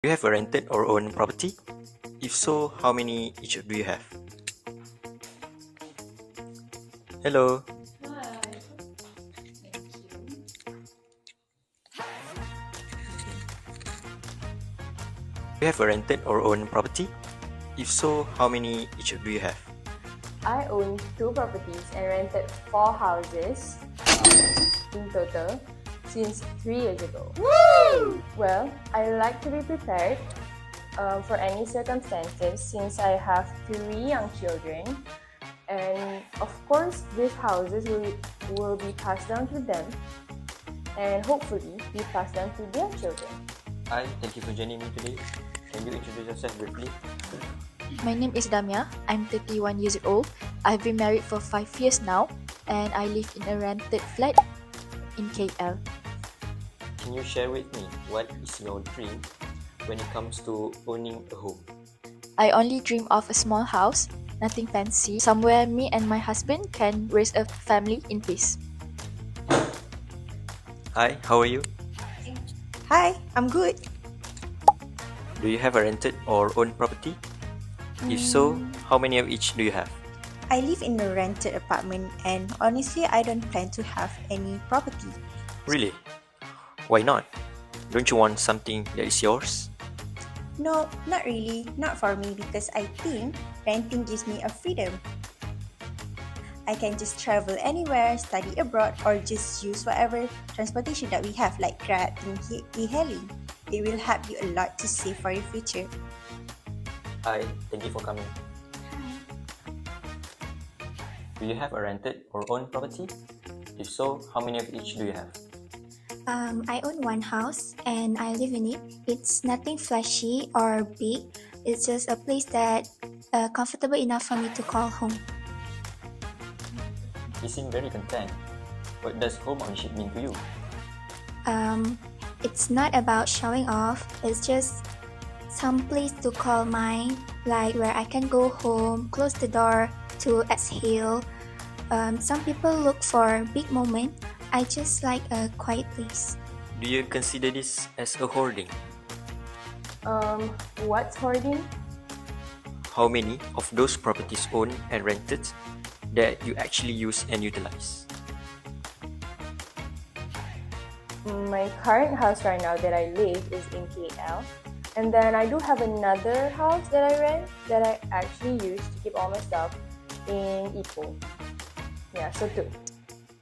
Do you have a rented or own property? If so, how many each do you have? Hello. Hi. Thank you. Do you have a rented or own property? If so, how many each do you have? I own 2 properties and rented 4 houses in total since 3 years ago. Woo! Well, I like to be prepared for any circumstances since I have 3 young children, and of course these houses will be passed down to them and hopefully be passed down to their children. Hi, thank you for joining me today. Can you introduce yourself briefly? My name is Damia. I'm 31 years old. I've been married for 5 years now, and I live in a rented flat in KL. Can you share with me what is your dream when it comes to owning a home? I only dream of a small house, nothing fancy, somewhere me and my husband can raise a family in peace. Hi, how are you? Hi, I'm good. Do you have a rented or own property? If so, how many of each do you have? I live in a rented apartment and honestly, I don't plan to have any property. Really? Why not? Don't you want something that is yours? No, not really. Not for me because I think renting gives me a freedom. I can just travel anywhere, study abroad, or just use whatever transportation that we have like Grab and e-hailing. It will help you a lot to save for your future. Hi, thank you for coming. Do you have a rented or own property? If so, how many of each do you have? I own one house and I live in it. It's nothing flashy or big. It's just a place that comfortable enough for me to call home. You seem very content. What does home ownership mean to you? It's not about showing off. It's just some place to call mine, like where I can go home, close the door to exhale. Some people look for big moment. I just like a quiet place. Do you consider this as a hoarding? What's hoarding? How many of those properties owned and rented that you actually use and utilize? My current house right now that I live is in KL. And then I do have another house that I rent that I actually use to keep all my stuff in Ipoh. Yeah, so 2.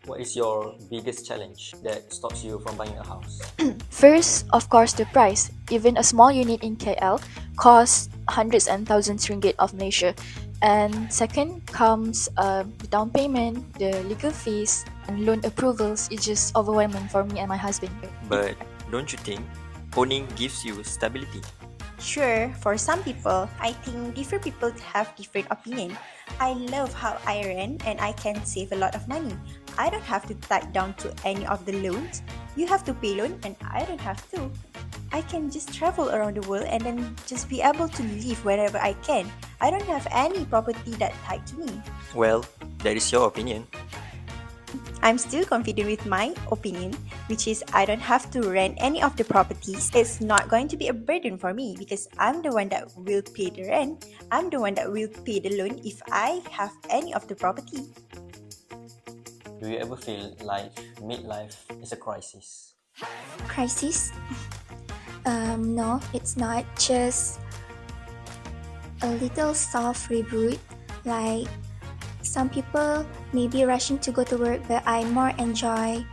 What is your biggest challenge that stops you from buying a house? First, of course, the price. Even a small unit in KL costs hundreds and thousands ringgit of Malaysia. And second comes the down payment, the legal fees, and loan approvals. It's just overwhelming for me and my husband. But don't you think owning gives you stability? Sure, for some people, I think different people have different opinion. I love how I rent and I can save a lot of money. I don't have to tie down to any of the loans. You have to pay loan and I don't have to. I can just travel around the world and then just be able to live wherever I can. I don't have any property that tied to me. Well, that is your opinion. I'm still confident with my opinion, which is I don't have to rent any of the properties. It's not going to be a burden for me because I'm the one that will pay the rent. I'm the one that will pay the loan if I have any of the property. Do you ever feel like midlife is a crisis? Crisis? No, it's not. Just a little soft reboot. Like some people may be rushing to go to work, but I more enjoy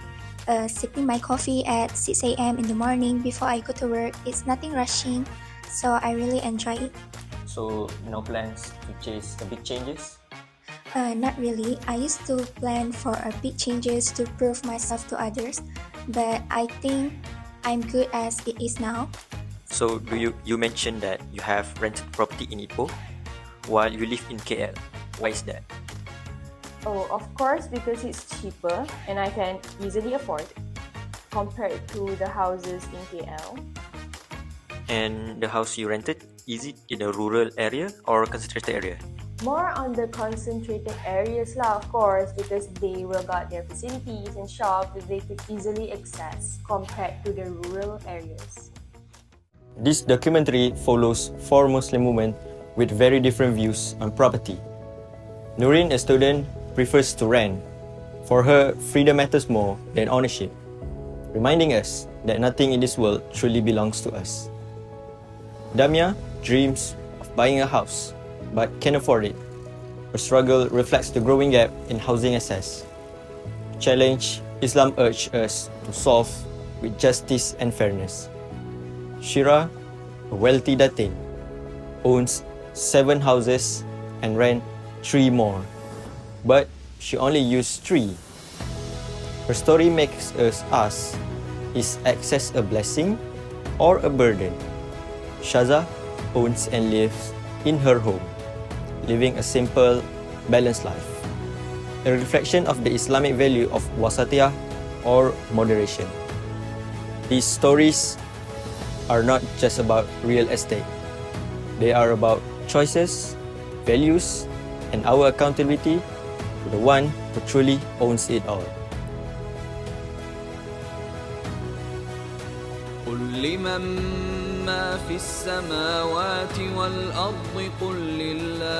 sipping my coffee at 6 a.m. in the morning before I go to work. It's nothing rushing, so I really enjoy it. So, no plans to chase the big changes? Not really. I used to plan for a big changes to prove myself to others, but I think I'm good as it is now. So, you mentioned that you have rented property in Ipoh while you live in KL. Why is that? Oh, of course, because it's cheaper and I can easily afford compared to the houses in KL. And the house you rented, is it in a rural area or a concentrated area? More on the concentrated areas lah, of course, because they will got their facilities and shops that they could easily access compared to the rural areas. This documentary follows 4 Muslim women with very different views on property. Nurin, a student, prefers to rent. For her, freedom matters more than ownership, reminding us that nothing in this world truly belongs to us. Damia dreams of buying a house, but can't afford it. Her struggle reflects the growing gap in housing access. Challenge Islam urges us to solve with justice and fairness. Shira, a wealthy datin, owns 7 houses and rent 3 more, but she only used 3. Her story makes us ask, is access a blessing or a burden? Shaza owns and lives in her home, living a simple, balanced life. A reflection of the Islamic value of wasatiyah or moderation. These stories are not just about real estate. They are about choices, values, and our accountability to the one who truly owns it all. قل لمن ما في السماوات والأرض قل لله